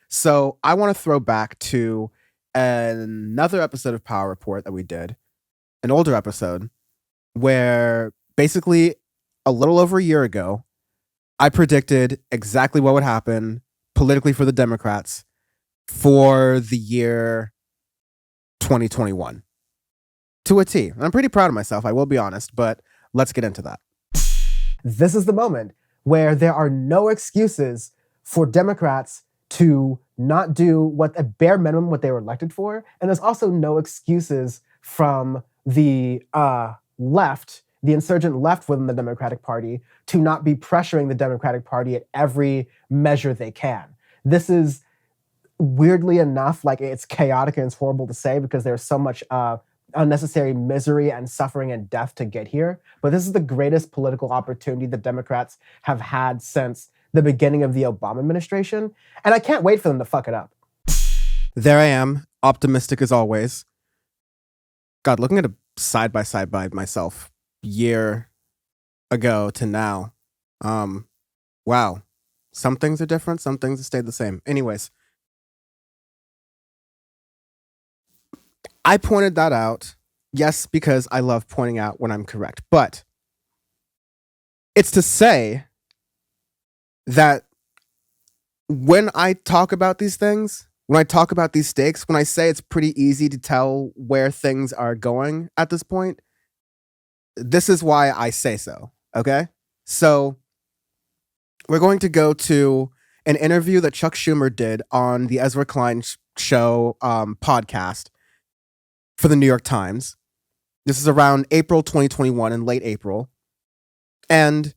So I want to throw back to another episode of Power Report that we did, an older episode, where basically a little over a year ago, I predicted exactly what would happen politically for the Democrats for the year 2021 to a T. And I'm pretty proud of myself, I will be honest, but let's get into that. This is the moment where there are no excuses for Democrats to not do what a bare minimum what they were elected for. And there's also no excuses from the left, the insurgent left within the Democratic Party, to not be pressuring the Democratic Party at every measure they can. This is, weirdly enough, like, it's chaotic and it's horrible to say because there's so much unnecessary misery and suffering and death to get here. But this is the greatest political opportunity the Democrats have had since the beginning of the Obama administration. And I can't wait for them to fuck it up. There I am, optimistic as always. God, looking at a side-by-side by myself year ago to now. Wow. Some things are different, some things have stayed the same. Anyways, I pointed that out, yes, because I love pointing out when I'm correct. But it's to say that when I talk about these things, when I talk about these stakes, when I say it's pretty easy to tell where things are going at this point, this is why I say so, okay? So we're going to go to an interview that Chuck Schumer did on the Ezra Klein show podcast for the New York Times. This is around April 2021, in late April. And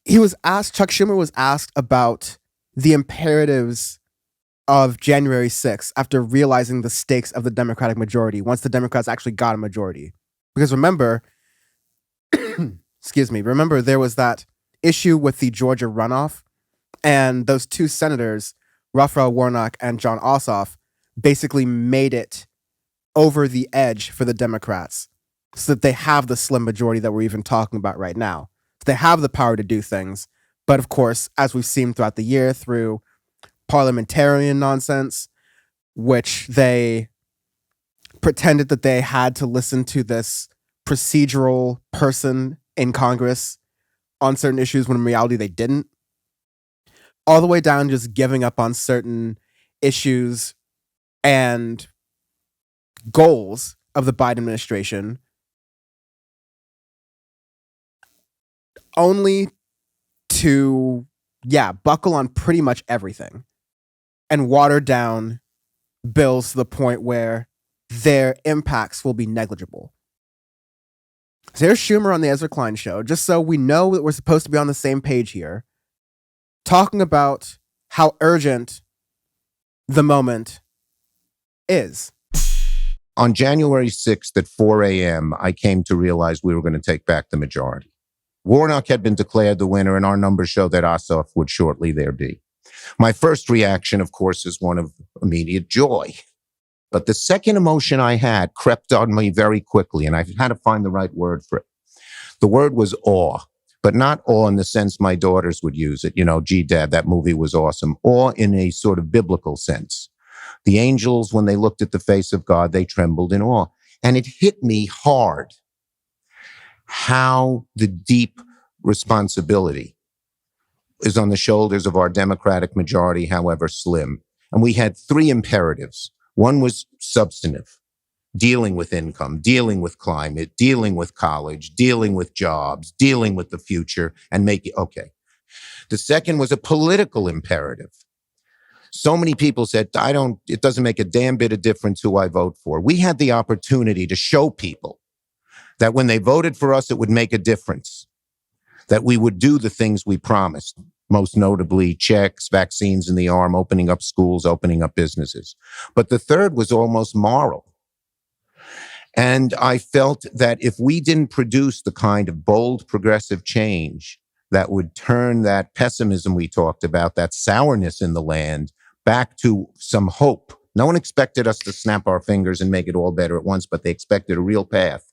Chuck Schumer was asked about the imperatives of January 6th after realizing the stakes of the Democratic majority, once the Democrats actually got a majority. Because remember, remember there was that issue with the Georgia runoff, and those two senators, Raphael Warnock and John Ossoff, basically made it over the edge for the Democrats so that they have the slim majority that we're even talking about right now. They have the power to do things. But of course, as we've seen throughout the year through parliamentarian nonsense, which they pretended that they had to listen to this procedural person in Congress on certain issues when in reality they didn't, all the way down just giving up on certain issues and goals of the Biden administration, only to, buckle on pretty much everything and water down bills to the point where their impacts will be negligible. So there's Schumer on the Ezra Klein show, just so we know that we're supposed to be on the same page here, talking about how urgent the moment is. On January 6th at 4 a.m., I came to realize we were going to take back the majority. Warnock had been declared the winner, and our numbers show that Ossoff would shortly there be. My first reaction, of course, is one of immediate joy. But the second emotion I had crept on me very quickly, and I had to find the right word for it. The word was awe, but not awe in the sense my daughters would use it. You know, gee, Dad, that movie was awesome. Awe in a sort of biblical sense. The angels, when they looked at the face of God, they trembled in awe. And it hit me hard how the deep responsibility is on the shoulders of our Democratic majority, however slim. And we had three imperatives. One was substantive, dealing with income, dealing with climate, dealing with college, dealing with jobs, dealing with the future, and make it okay. The second was a political imperative. So many people said, it doesn't make a damn bit of difference who I vote for. We had the opportunity to show people that when they voted for us, it would make a difference, that we would do the things we promised, most notably checks, vaccines in the arm, opening up schools, opening up businesses. But the third was almost moral. And I felt that if we didn't produce the kind of bold, progressive change that would turn that pessimism we talked about, that sourness in the land, back to some hope. No one expected us to snap our fingers and make it all better at once, but they expected a real path,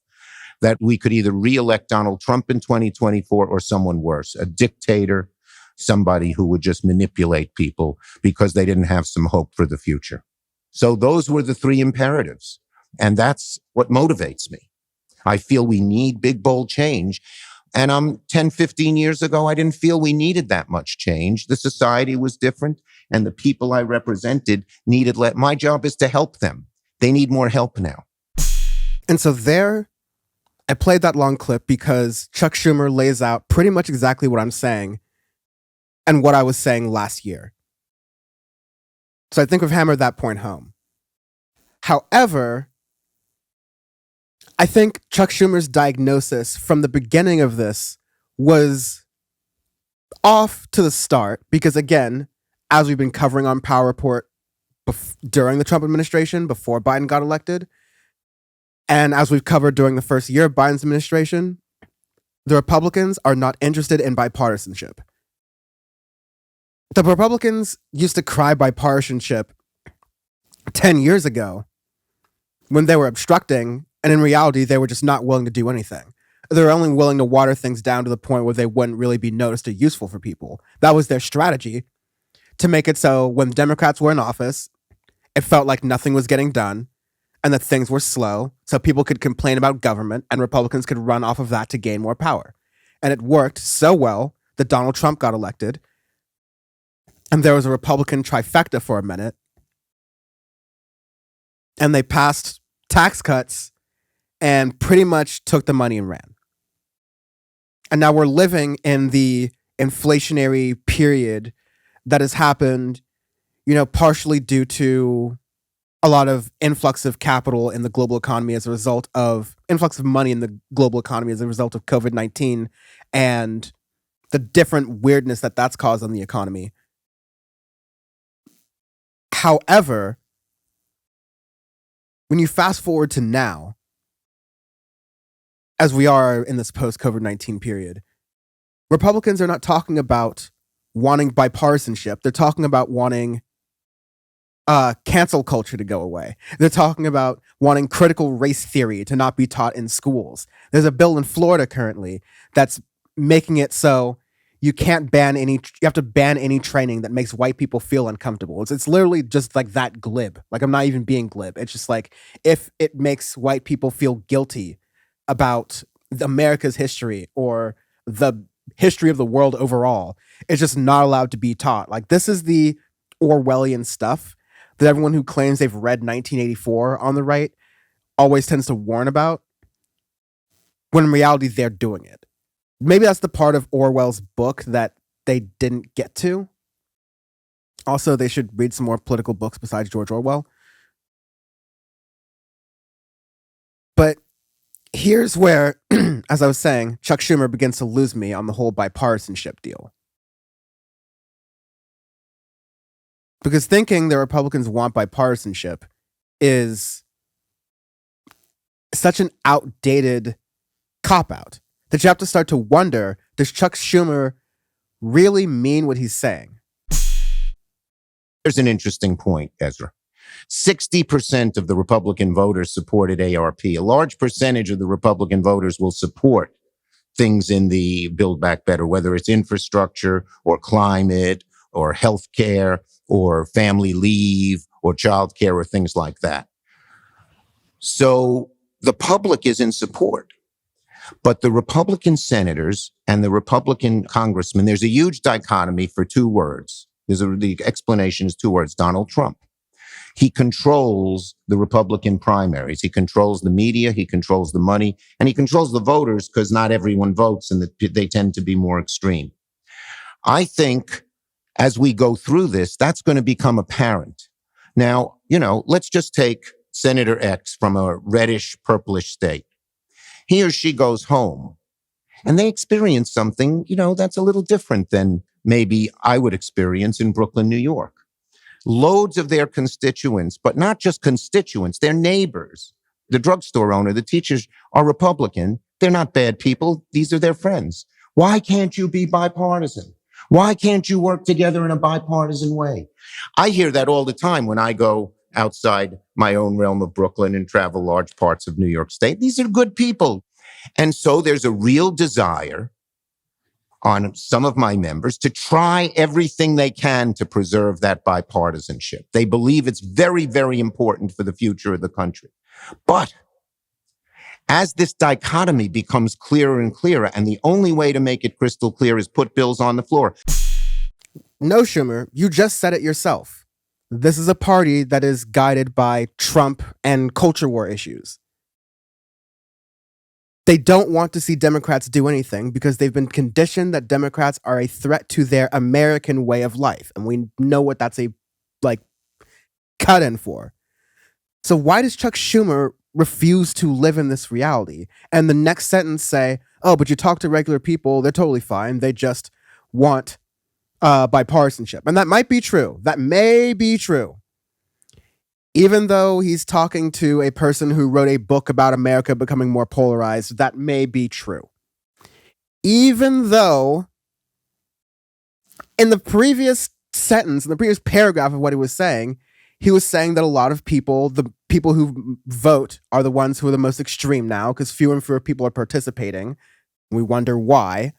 that we could either re-elect Donald Trump in 2024 or someone worse, a dictator, somebody who would just manipulate people because they didn't have some hope for the future. So those were the three imperatives. And that's what motivates me. I feel we need big, bold change. And 10, 15 years ago, I didn't feel we needed that much change. The society was different, and the people I represented needed my job is to help them. They need more help now. And so there, I played that long clip because Chuck Schumer lays out pretty much exactly what I'm saying and what I was saying last year. So I think we've hammered that point home. However, I think Chuck Schumer's diagnosis from the beginning of this was off to the start because, again, as we've been covering on Power Report during the Trump administration, before Biden got elected, and as we've covered during the first year of Biden's administration, the Republicans are not interested in bipartisanship. The Republicans used to cry bipartisanship 10 years ago when they were obstructing, and in reality, they were just not willing to do anything. They were only willing to water things down to the point where they wouldn't really be noticed or useful for people. That was their strategy, to make it so when Democrats were in office, it felt like nothing was getting done and that things were slow, so people could complain about government and Republicans could run off of that to gain more power. And it worked so well that Donald Trump got elected, and there was a Republican trifecta for a minute, and they passed tax cuts and pretty much took the money and ran. And now we're living in the inflationary period that has happened, partially due to a lot of influx of capital in the global economy as a result of influx of money in the global economy as a result of COVID-19 and the different weirdness that that's caused on the economy. However, when you fast forward to now, as we are in this post-COVID-19 period, Republicans are not talking about wanting bipartisanship. They're talking about wanting cancel culture to go away. They're talking about wanting critical race theory to not be taught in schools. There's a bill in Florida currently that's making it so you have to ban any training that makes white people feel uncomfortable. It's literally just like that glib. Like, I'm not even being glib. It's just like, if it makes white people feel guilty about America's history or the history of the world overall, it's just not allowed to be taught. Like, this is the Orwellian stuff that everyone who claims they've read 1984 on the right always tends to warn about, when in reality they're doing it. Maybe that's the part of Orwell's book that they didn't get to. Also, they should read some more political books besides George Orwell. But here's where, as I was saying, Chuck Schumer begins to lose me on the whole bipartisanship deal. Because thinking the Republicans want bipartisanship is such an outdated cop-out that you have to start to wonder, does Chuck Schumer really mean what he's saying? There's an interesting point, Ezra. 60% of the Republican voters supported ARP. A large percentage of the Republican voters will support things in the Build Back Better, whether it's infrastructure or climate or healthcare or family leave or childcare or things like that. So the public is in support. But the Republican senators and the Republican congressmen, there's a huge dichotomy for two words. The explanation is two words: Donald Trump. He controls the Republican primaries. He controls the media. He controls the money. And he controls the voters because not everyone votes and they tend to be more extreme. I think as we go through this, that's going to become apparent. Now, let's just take Senator X from a reddish, purplish state. He or she goes home and they experience something, that's a little different than maybe I would experience in Brooklyn, New York. Loads of their constituents, but not just constituents, their neighbors, the drugstore owner, the teachers are Republican. They're not bad people. These are their friends. Why can't you be bipartisan? Why can't you work together in a bipartisan way? I hear that all the time when I go outside my own realm of Brooklyn and travel large parts of New York State. These are good people. And so there's a real desire on some of my members to try everything they can to preserve that bipartisanship. They believe it's very, very important for the future of the country. But as this dichotomy becomes clearer and clearer, and the only way to make it crystal clear is put bills on the floor. No, Schumer, you just said it yourself. This is a party that is guided by Trump and culture war issues. They don't want to see Democrats do anything because they've been conditioned that Democrats are a threat to their American way of life. And we know what that's a cut in for. So why does Chuck Schumer refuse to live in this reality? And the next sentence say, oh, but you talk to regular people, they're totally fine. They just want bipartisanship. And that might be true. That may be true. Even though he's talking to a person who wrote a book about America becoming more polarized, that may be true. Even though in the previous sentence, in the previous paragraph of what he was saying that a lot of people, the people who vote, are the ones who are the most extreme now because fewer and fewer people are participating. We wonder why.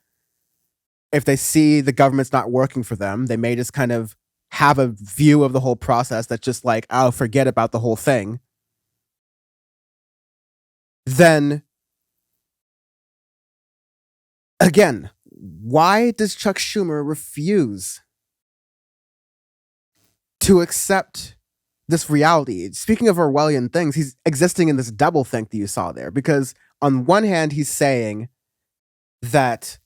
If they see the government's not working for them, they may just kind of have a view of the whole process that's just like, oh, forget about the whole thing. Then, again, why does Chuck Schumer refuse to accept this reality? Speaking of Orwellian things, he's existing in this doublethink that you saw there, because on one hand, he's saying that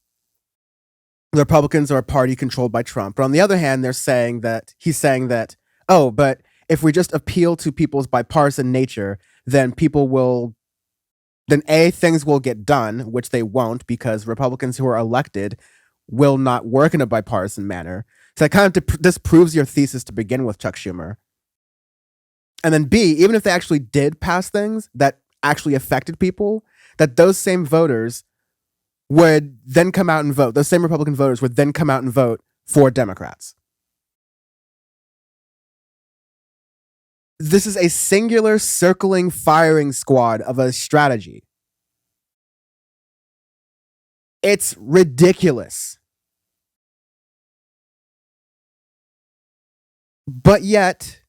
the Republicans are a party controlled by Trump. But on the other hand, he's saying that, oh, but if we just appeal to people's bipartisan nature, then things will get done, which they won't because Republicans who are elected will not work in a bipartisan manner. So that kind of disproves your thesis to begin with, Chuck Schumer. And then B, even if they actually did pass things that actually affected people, that those same voters would then come out and vote. Those same Republican voters would then come out and vote for Democrats. This is a singular circling firing squad of a strategy. It's ridiculous. But yet,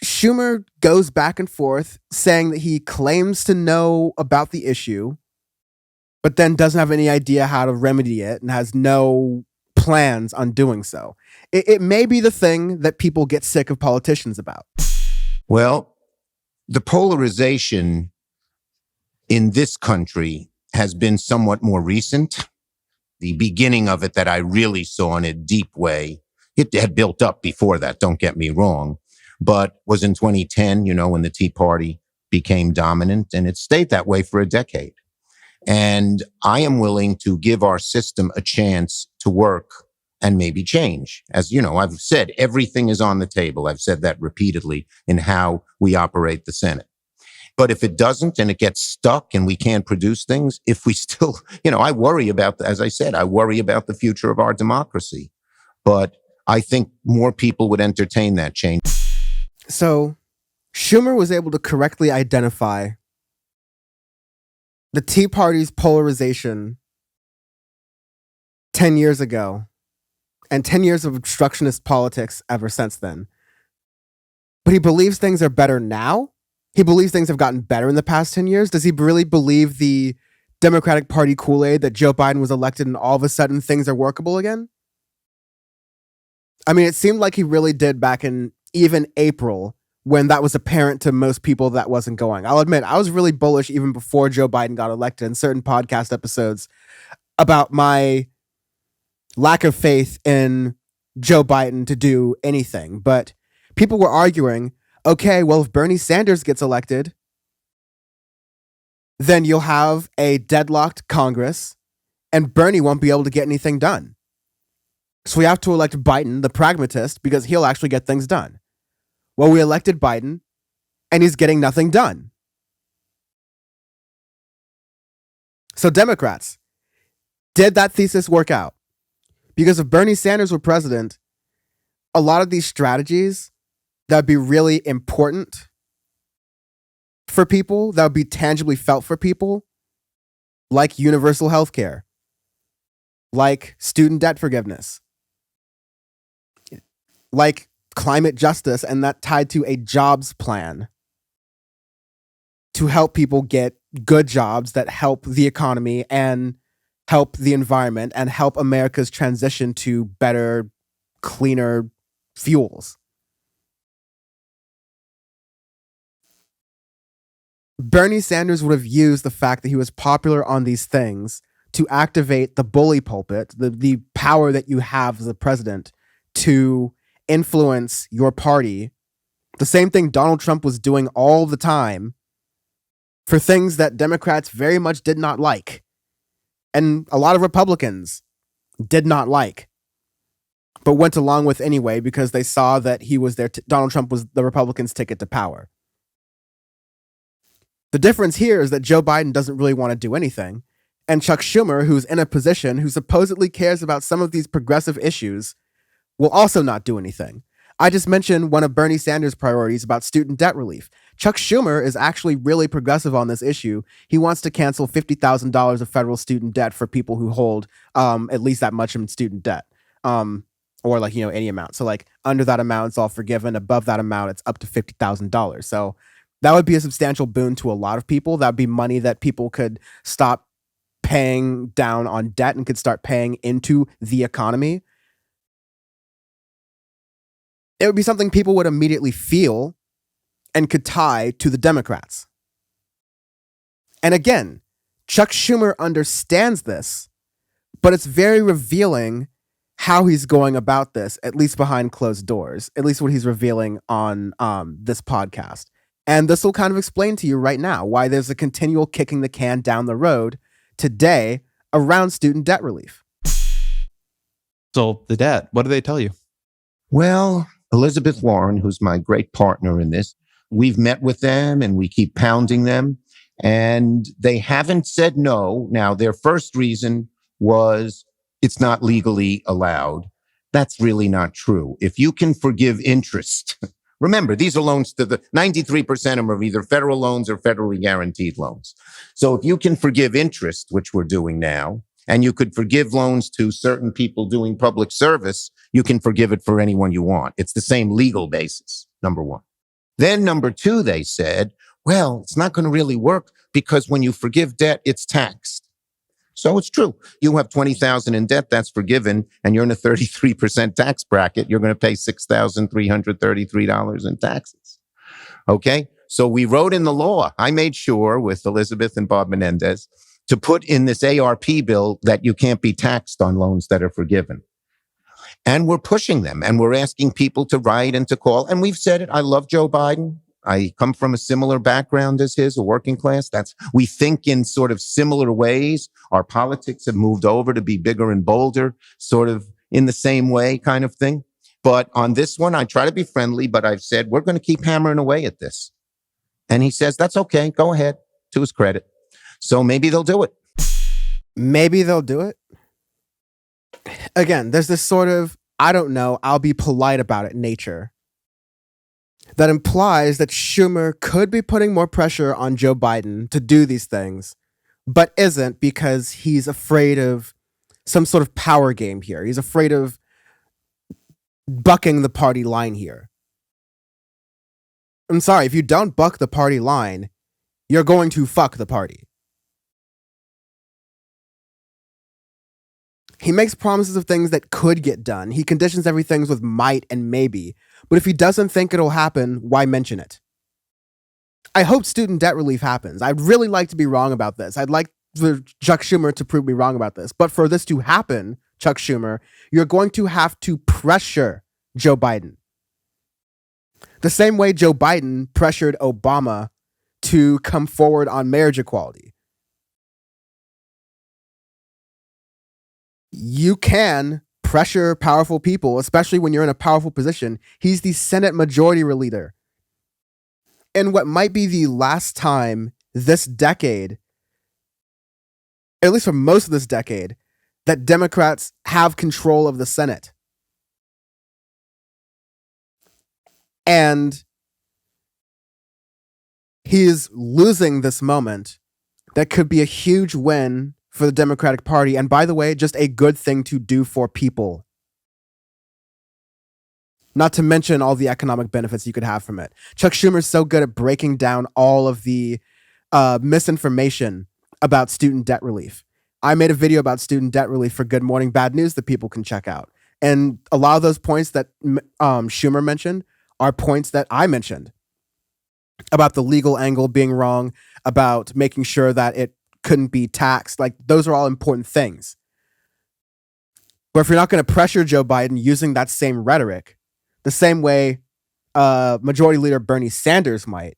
Schumer goes back and forth saying that he claims to know about the issue, but then doesn't have any idea how to remedy it and has no plans on doing so. It may be the thing that people get sick of politicians about. Well, the polarization in this country has been somewhat more recent. The beginning of it that I really saw in a deep way, it had built up before that, don't get me wrong, but was in 2010, when the Tea Party became dominant, and it stayed that way for a decade. And I am willing to give our system a chance to work and maybe change. As I've said, everything is on the table. I've said that repeatedly in how we operate the Senate. But if it doesn't and it gets stuck and we can't produce things, if we still, I worry about, as I said, I worry about the future of our democracy. But I think more people would entertain that change. So Schumer was able to correctly identify the Tea Party's polarization 10 years ago and 10 years of obstructionist politics ever since then. But he believes things are better now? He believes things have gotten better in the past 10 years? Does he really believe the Democratic Party Kool-Aid that Joe Biden was elected and all of a sudden things are workable again? I mean, it seemed like he really did back in even April, when that was apparent to most people that wasn't going. I'll admit, I was really bullish even before Joe Biden got elected in certain podcast episodes about my lack of faith in Joe Biden to do anything. But people were arguing, okay, well, if Bernie Sanders gets elected, then you'll have a deadlocked Congress and Bernie won't be able to get anything done. So we have to elect Biden, the pragmatist, because he'll actually get things done. Well, we elected Biden, and he's getting nothing done. So Democrats, did that thesis work out? Because if Bernie Sanders were president, a lot of these strategies that would be really important for people, that would be tangibly felt for people, like universal health care, like student debt forgiveness, like climate justice, and that tied to a jobs plan to help people get good jobs that help the economy and help the environment and help America's transition to better, cleaner fuels. Bernie Sanders would have used the fact that he was popular on these things to activate the bully pulpit, the power that you have as a president to influence your party. The same thing Donald Trump was doing all the time for things that Democrats very much did not like. And a lot of Republicans did not like, but went along with anyway because they saw that he was Donald Trump was the Republicans' ticket to power. The difference here is that Joe Biden doesn't really want to do anything. And Chuck Schumer, who's in a position who supposedly cares about some of these progressive issues, will also not do anything. I just mentioned one of Bernie Sanders' priorities about student debt relief. Chuck Schumer is actually really progressive on this issue. He wants to cancel $50,000 of federal student debt for people who hold at least that much in student debt. Or like, any amount. So like under that amount, it's all forgiven. Above that amount, it's up to $50,000. So that would be a substantial boon to a lot of people. That would be money that people could stop paying down on debt and could start paying into the economy. It would be something people would immediately feel and could tie to the Democrats. And again, Chuck Schumer understands this, but it's very revealing how he's going about this, at least behind closed doors, at least what he's revealing on this podcast. And this will kind of explain to you right now why there's a continual kicking the can down the road today around student debt relief. So the debt, what do they tell you? Well, Elizabeth Warren, who's my great partner in this, we've met with them and we keep pounding them, and they haven't said no. Now, their first reason was it's not legally allowed. That's really not true. If you can forgive interest, remember, these are loans to the 93% of them are either federal loans or federally guaranteed loans. So if you can forgive interest, which we're doing now, and you could forgive loans to certain people doing public service, you can forgive it for anyone you want. It's the same legal basis, number one. Then number two, they said, well, it's not going to really work because when you forgive debt, it's taxed. So it's true. You have $20,000 in debt, that's forgiven, and you're in a 33% tax bracket. You're going to pay $6,333 in taxes. Okay? So we wrote in the law, I made sure with Elizabeth and Bob Menendez to put in this ARP bill that you can't be taxed on loans that are forgiven. And we're pushing them and we're asking people to write and to call. And we've said it. I love Joe Biden. I come from a similar background as his, a working class. We think in sort of similar ways. Our politics have moved over to be bigger and bolder, sort of in the same way kind of thing. But on this one, I try to be friendly, but I've said, we're going to keep hammering away at this. And he says, that's okay. Go ahead, to his credit. So maybe they'll do it. Maybe they'll do it. Again, there's this sort of, I don't know, I'll be polite about it nature that implies that Schumer could be putting more pressure on Joe Biden to do these things, but isn't because he's afraid of some sort of power game here. He's afraid of bucking the party line here. I'm sorry, if you don't buck the party line, you're going to fuck the party. He makes promises of things that could get done. He conditions everything with might and maybe. But if he doesn't think it'll happen, why mention it? I hope student debt relief happens. I'd really like to be wrong about this. I'd like for Chuck Schumer to prove me wrong about this. But for this to happen, Chuck Schumer, you're going to have to pressure Joe Biden. The same way Joe Biden pressured Obama to come forward on marriage equality. You can pressure powerful people, especially when you're in a powerful position. He's the Senate Majority Leader. And what might be the last time this decade, at least for most of this decade, that Democrats have control of the Senate. And he is losing this moment that could be a huge win for the Democratic Party. And by the way, just a good thing to do for people. Not to mention all the economic benefits you could have from it. Chuck Schumer is so good at breaking down all of the misinformation about student debt relief. I made a video about student debt relief for Good Morning Bad News that people can check out. And a lot of those points that Schumer mentioned are points that I mentioned about the legal angle being wrong, about making sure that it couldn't be taxed. Like, those are all important things. But if you're not going to pressure Joe Biden using that same rhetoric, the same way Majority Leader Bernie Sanders might,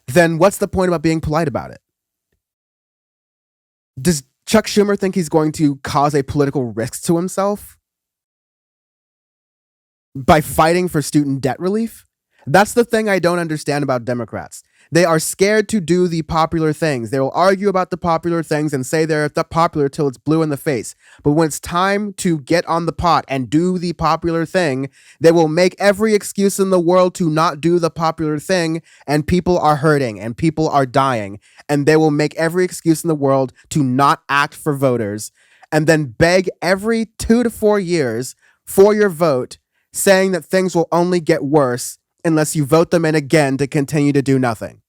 then what's the point about being polite about it? Does Chuck Schumer think he's going to cause a political risk to himself by fighting for student debt relief? That's the thing I don't understand about Democrats. They are scared to do the popular things. They will argue about the popular things and say they're popular till it's blue in the face. But when it's time to get on the pot and do the popular thing, they will make every excuse in the world to not do the popular thing, and people are hurting and people are dying. And they will make every excuse in the world to not act for voters, and then beg every 2 to 4 years for your vote, saying that things will only get worse unless you vote them in again to continue to do nothing.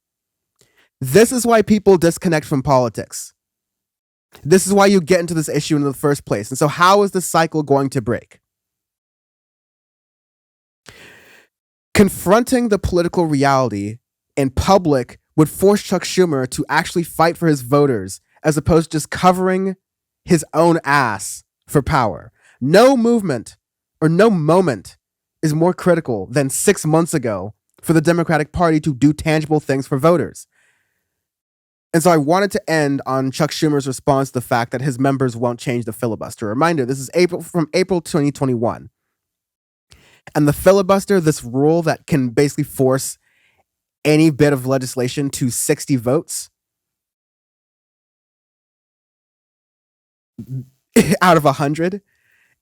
This is why people disconnect from politics. This is why you get into this issue in the first place. And so how is this cycle going to break? Confronting the political reality in public would force Chuck Schumer to actually fight for his voters, as opposed to just covering his own ass for power. No movement or no moment is more critical than 6 months ago for the Democratic Party to do tangible things for voters. And so I wanted to end on Chuck Schumer's response to the fact that his members won't change the filibuster. Reminder, this is from April 2021. And the filibuster, this rule that can basically force any bit of legislation to 60 votes out of 100,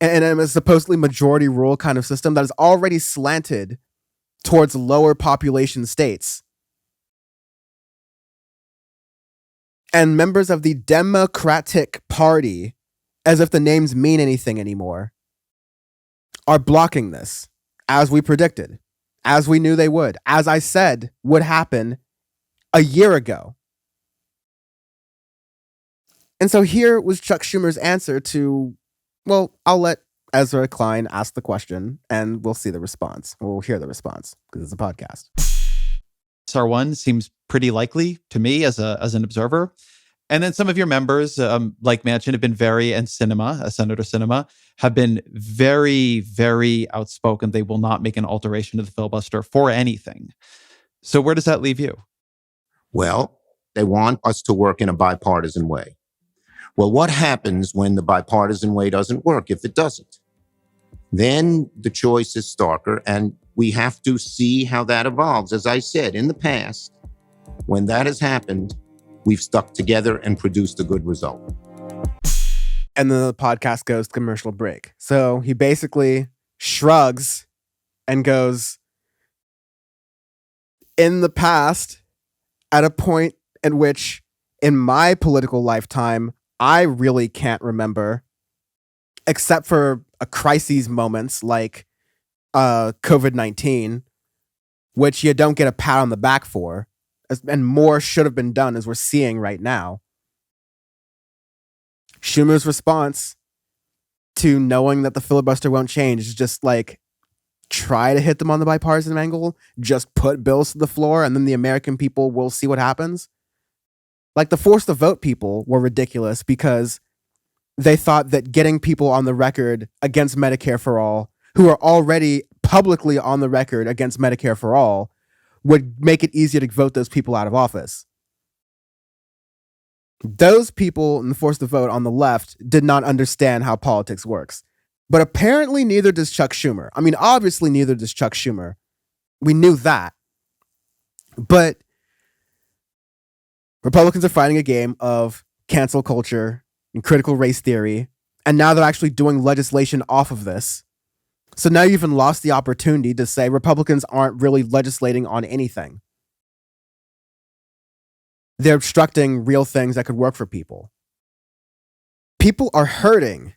and a supposedly majority rule kind of system that is already slanted towards lower population states. And members of the Democratic Party, as if the names mean anything anymore, are blocking this, as we predicted, as we knew they would, as I said would happen a year ago. And so here was Chuck Schumer's answer to, well, I'll let Ezra Klein ask the question and we'll see the response. We'll hear the response because it's a podcast. SR1 seems pretty likely to me as an observer. And then some of your members, like Manchin, have been Senator Sinema, have been very, very outspoken. They will not make an alteration to the filibuster for anything. So where does that leave you? Well, they want us to work in a bipartisan way. Well, what happens when the bipartisan way doesn't work? If it doesn't, then the choice is starker, and we have to see how that evolves. As I said, in the past, when that has happened, we've stuck together and produced a good result. And then the podcast goes to commercial break. So he basically shrugs and goes, in the past, at a point at which in my political lifetime, I really can't remember, except for a crises moments like COVID-19, which you don't get a pat on the back for, and more should have been done, as we're seeing right now. Schumer's response to knowing that the filibuster won't change is just like, try to hit them on the bipartisan angle, just put bills to the floor, and then the American people will see what happens. Like, the force to vote people were ridiculous because they thought that getting people on the record against Medicare for all, who are already publicly on the record against Medicare for all, would make it easier to vote those people out of office. Those people in the force to vote on the left did not understand how politics works. But apparently neither does Chuck Schumer. I mean, obviously neither does Chuck Schumer. We knew that. But Republicans are fighting a game of cancel culture and critical race theory, and now they're actually doing legislation off of this. So now you've even lost the opportunity to say Republicans aren't really legislating on anything. they're obstructing real things that could work for people. People are hurting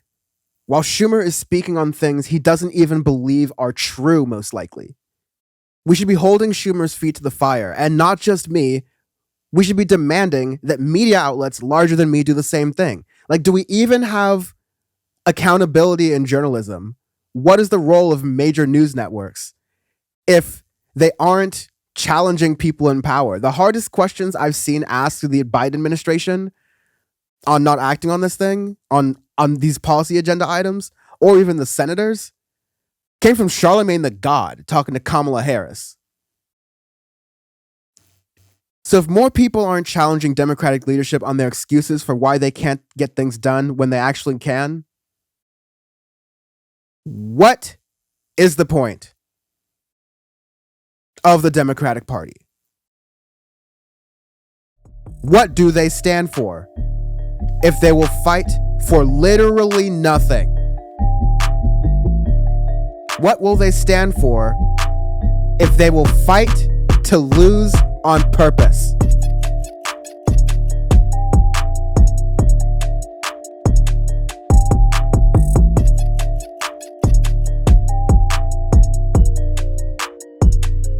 while Schumer is speaking on things he doesn't even believe are true, most likely. We should be holding Schumer's feet to the fire, and not just me. We should be demanding that media outlets larger than me do the same thing. Like, do we even have accountability in journalism? What is the role of major news networks if they aren't challenging people in power? The hardest questions I've seen asked to the Biden administration on not acting on this thing, on these policy agenda items, or even the senators, came from Charlemagne the God talking to Kamala Harris. So if more people aren't challenging Democratic leadership on their excuses for why they can't get things done when they actually can, what is the point of the Democratic Party? What do they stand for if they will fight for literally nothing? What will they stand for if they will fight to lose on purpose?